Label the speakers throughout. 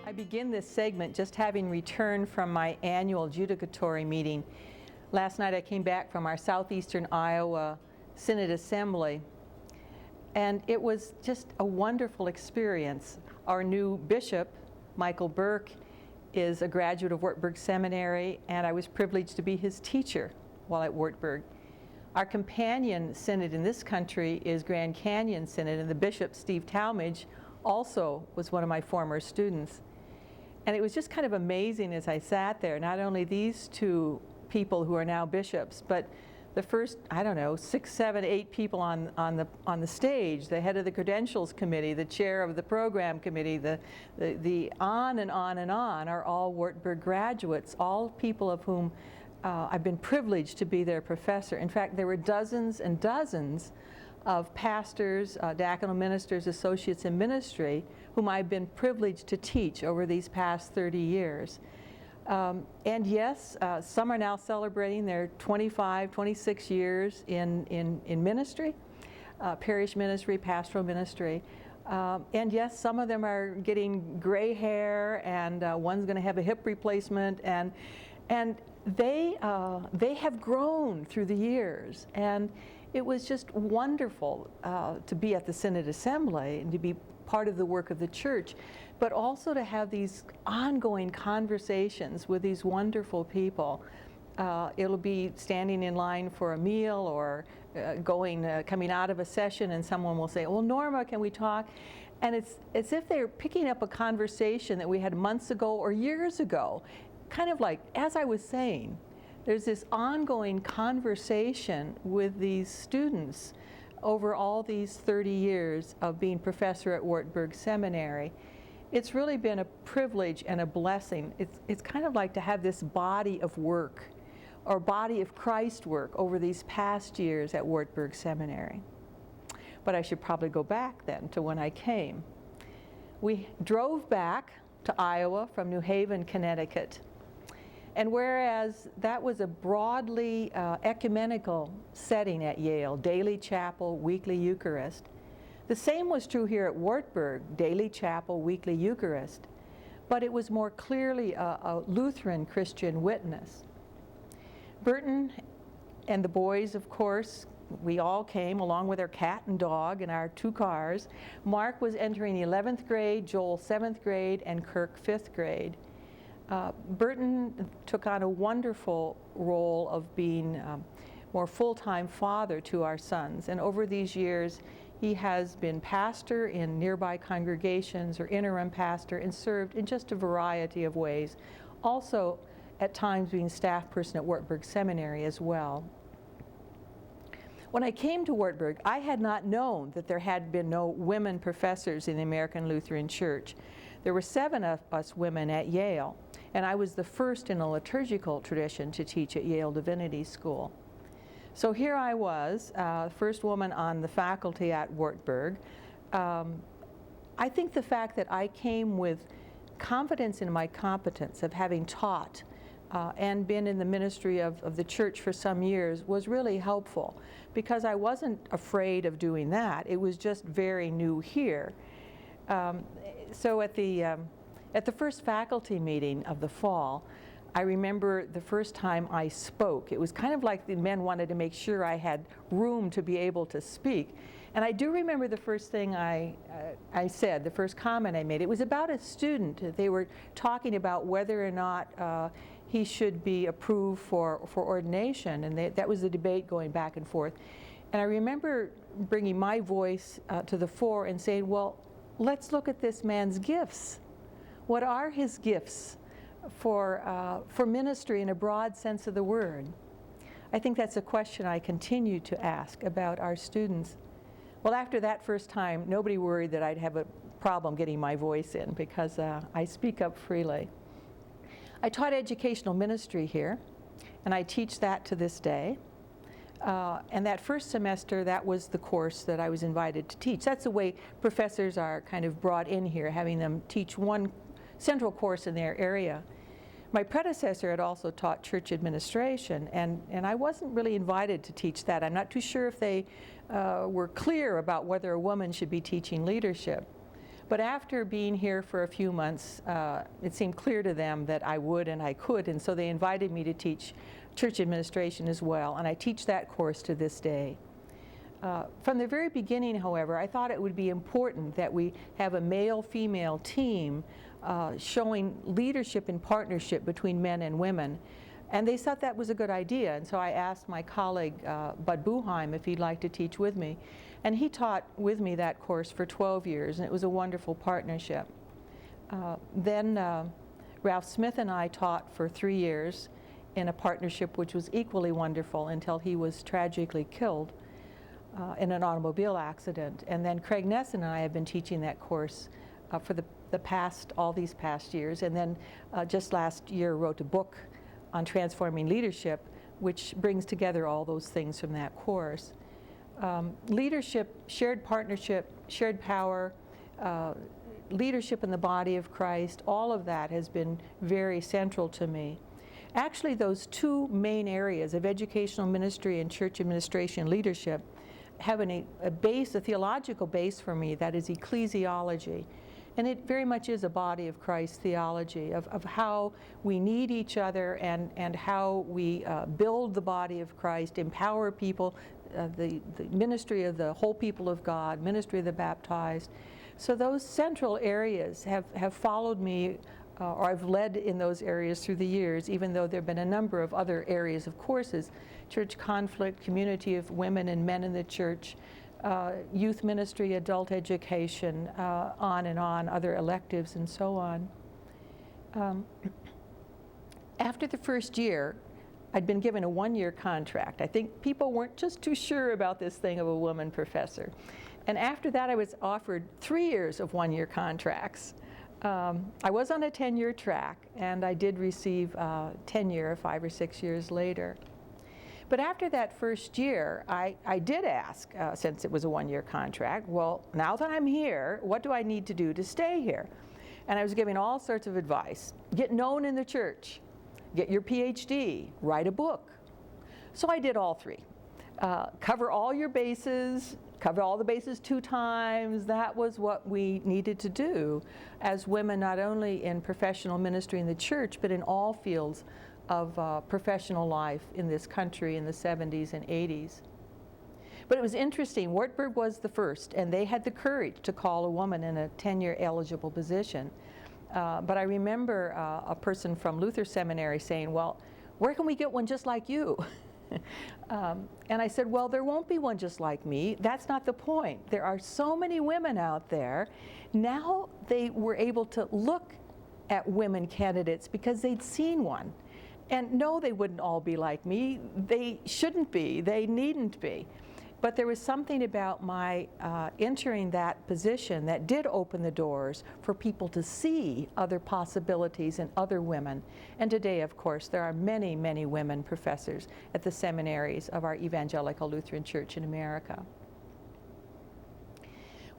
Speaker 1: I begin this segment just having returned from my annual judicatory meeting. Last night I came back from our southeastern Iowa Synod Assembly, and it was just a wonderful experience. Our new bishop, Michael Burke, is a graduate of Wartburg Seminary, and I was privileged to be his teacher while at Wartburg. Our companion synod in this country is Grand Canyon Synod, and the bishop, Steve Talmadge, also was one of my former students. And it was just kind of amazing as I sat there, not only these two people who are now bishops, but the first, I don't know, 6, 7, 8 people on the stage, the head of the credentials committee, the chair of the program committee, the on and on and on are all Wartburg graduates, all people of whom I've been privileged to be their professor. In fact, there were dozens and dozens of pastors, diaconal ministers, associates in ministry, whom I've been privileged to teach over these past 30 years. And yes, some are now celebrating their 25, 26 years in ministry, parish ministry, pastoral ministry. And yes, some of them are getting gray hair, and one's going to have a hip replacement, and they have grown through the years. And it was just wonderful to be at the Synod Assembly and to be part of the work of the church, but also to have these ongoing conversations with these wonderful people. It'll be standing in line for a meal or coming out of a session, and someone will say, "Well, Norma, can we talk?" And it's as if they're picking up a conversation that we had months ago or years ago. Kind of like, as I was saying, there's this ongoing conversation with these students over all these 30 years of being professor at Wartburg Seminary. It's really been a privilege and a blessing. It's kind of like to have this body of work, or body of Christ work, over these past years at Wartburg Seminary. But I should probably go back then to when I came. We drove back to Iowa from New Haven, Connecticut. And whereas that was a broadly ecumenical setting at Yale, daily chapel, weekly Eucharist, the same was true here at Wartburg, daily chapel, weekly Eucharist, but it was more clearly a Lutheran Christian witness. Burton and the boys, of course, we all came along with our cat and dog in our 2 cars. Mark was entering the 11th grade, Joel 7th grade, and Kirk 5th grade. Burton took on a wonderful role of being more full-time father to our sons, and over these years he has been pastor in nearby congregations or interim pastor, and served in just a variety of ways, also at times being staff person at Wartburg Seminary as well. When I came to Wartburg, I had not known that there had been no women professors in the American Lutheran Church. There were 7 of us women at Yale, and I was the first in a liturgical tradition to teach at Yale Divinity School. So here I was, first woman on the faculty at Wartburg. I think the fact that I came with confidence in my competence of having taught and been in the ministry of the church for some years was really helpful, because I wasn't afraid of doing that. It was just very new here. So at the first faculty meeting of the fall, I remember the first time I spoke. It was kind of like the men wanted to make sure I had room to be able to speak. And I do remember the first thing I said, the first comment I made. It was about a student. They were talking about whether or not he should be approved for ordination, and that was the debate going back and forth. And I remember bringing my voice to the fore and saying, well, let's look at this man's gifts. What are his gifts for ministry in a broad sense of the word? I think that's a question I continue to ask about our students. Well, after that first time, nobody worried that I'd have a problem getting my voice in, because I speak up freely. I taught educational ministry here, and I teach that to this day. And that first semester, that was the course that I was invited to teach. That's the way professors are kind of brought in here, having them teach one central course in their area. My predecessor had also taught church administration, and I wasn't really invited to teach that. I'm not too sure if they were clear about whether a woman should be teaching leadership. But after being here for a few months, it seemed clear to them that I would and I could, and so they invited me to teach church administration as well, and I teach that course to this day. From the very beginning, however, I thought it would be important that we have a male-female team showing leadership and partnership between men and women. And they thought that was a good idea, and so I asked my colleague, Bud Buheim, if he'd like to teach with me. And he taught with me that course for 12 years, and it was a wonderful partnership. Then Ralph Smith and I taught for 3 years in a partnership which was equally wonderful until he was tragically killed in an automobile accident. And then Craig Ness and I have been teaching that course for all these past years, and then just last year wrote a book on transforming leadership, which brings together all those things from that course. Leadership, shared partnership, shared power, leadership in the body of Christ, all of that has been very central to me. Actually, those two main areas of educational ministry and church administration leadership have a theological base for me, that is ecclesiology. And it very much is a body of Christ theology of how we need each other and how we build the body of Christ, empower people, the ministry of the whole people of God, ministry of the baptized. So those central areas have followed me, or I've led in those areas through the years, even though there have been a number of other areas of courses: church conflict, community of women and men in the church, youth ministry, adult education, on and on, other electives and so on. After the first year, I'd been given a 1-year contract. I think people weren't just too sure about this thing of a woman professor. And after that, I was offered 3 years of 1-year contracts. I was on a 10-year track, and I did receive tenure 5 or 6 years later. But after that first year, I did ask, since it was a 1-year contract, well, now that I'm here, what do I need to do to stay here? And I was giving all sorts of advice. Get known in the church, get your PhD, write a book. So I did all three. Cover all your bases, cover all the bases 2 times. That was what we needed to do as women, not only in professional ministry in the church, but in all fields of professional life in this country in the 70s and 80s. But it was interesting. Wartburg was the first, and they had the courage to call a woman in a tenure eligible position. But I remember a person from Luther Seminary saying, well, where can we get one just like you? And I said, well, there won't be one just like me. That's not the point. There are so many women out there. Now they were able to look at women candidates because they'd seen one. And no, they wouldn't all be like me. They shouldn't be. They needn't be. But there was something about my entering that position that did open the doors for people to see other possibilities in other women. And today, of course, there are many, many women professors at the seminaries of our Evangelical Lutheran Church in America.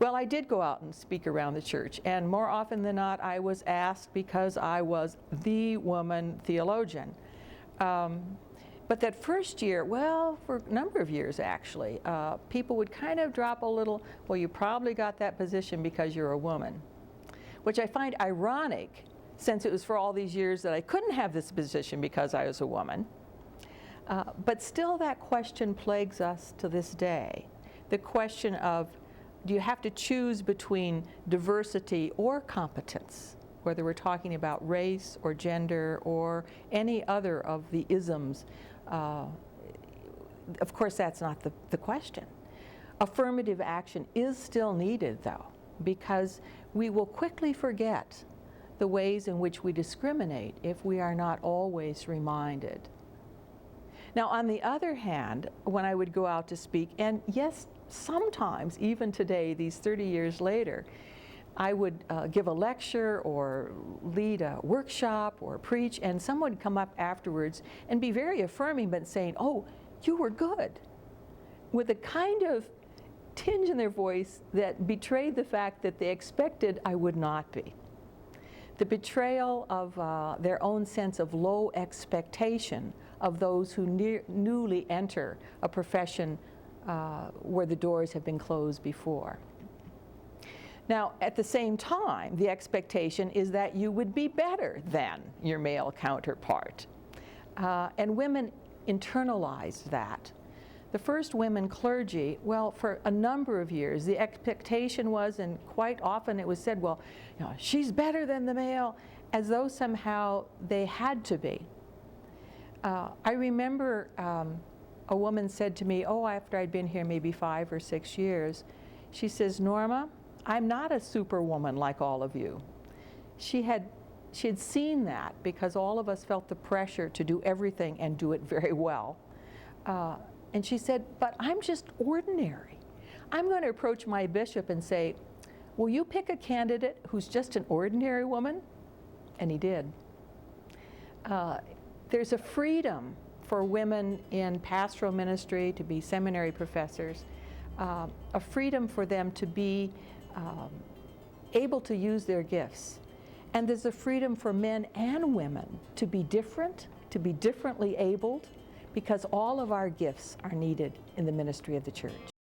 Speaker 1: Well, I did go out and speak around the church, and more often than not, I was asked because I was the woman theologian. But that first year, well, for a number of years actually, people would kind of drop a little, well, you probably got that position because you're a woman, which I find ironic since it was for all these years that I couldn't have this position because I was a woman. But still that question plagues us to this day. The question of, do you have to choose between diversity or competence, whether we're talking about race or gender or any other of the isms? Of course, that's not the question. Affirmative action is still needed, though, because we will quickly forget the ways in which we discriminate if we are not always reminded. Now, on the other hand, when I would go out to speak, and yes, sometimes, even today, these 30 years later, I would give a lecture or lead a workshop or preach, and someone would come up afterwards and be very affirming, but saying, oh, you were good, with a kind of tinge in their voice that betrayed the fact that they expected I would not be. The betrayal of their own sense of low expectation of those who newly enter a profession where the doors have been closed before. Now, at the same time, the expectation is that you would be better than your male counterpart. And women internalized that. The first women clergy, well, for a number of years, the expectation was, and quite often it was said, well, you know, she's better than the male, as though somehow they had to be. I remember a woman said to me, oh, after I'd been here maybe 5 or 6 years, she says, Norma, I'm not a superwoman like all of you. She had seen that because all of us felt the pressure to do everything and do it very well. And she said, but I'm just ordinary. I'm going to approach my bishop and say, will you pick a candidate who's just an ordinary woman? And he did. There's a freedom for women in pastoral ministry to be seminary professors, a freedom for them to be able to use their gifts. And there's a freedom for men and women to be different, to be differently abled, because all of our gifts are needed in the ministry of the church.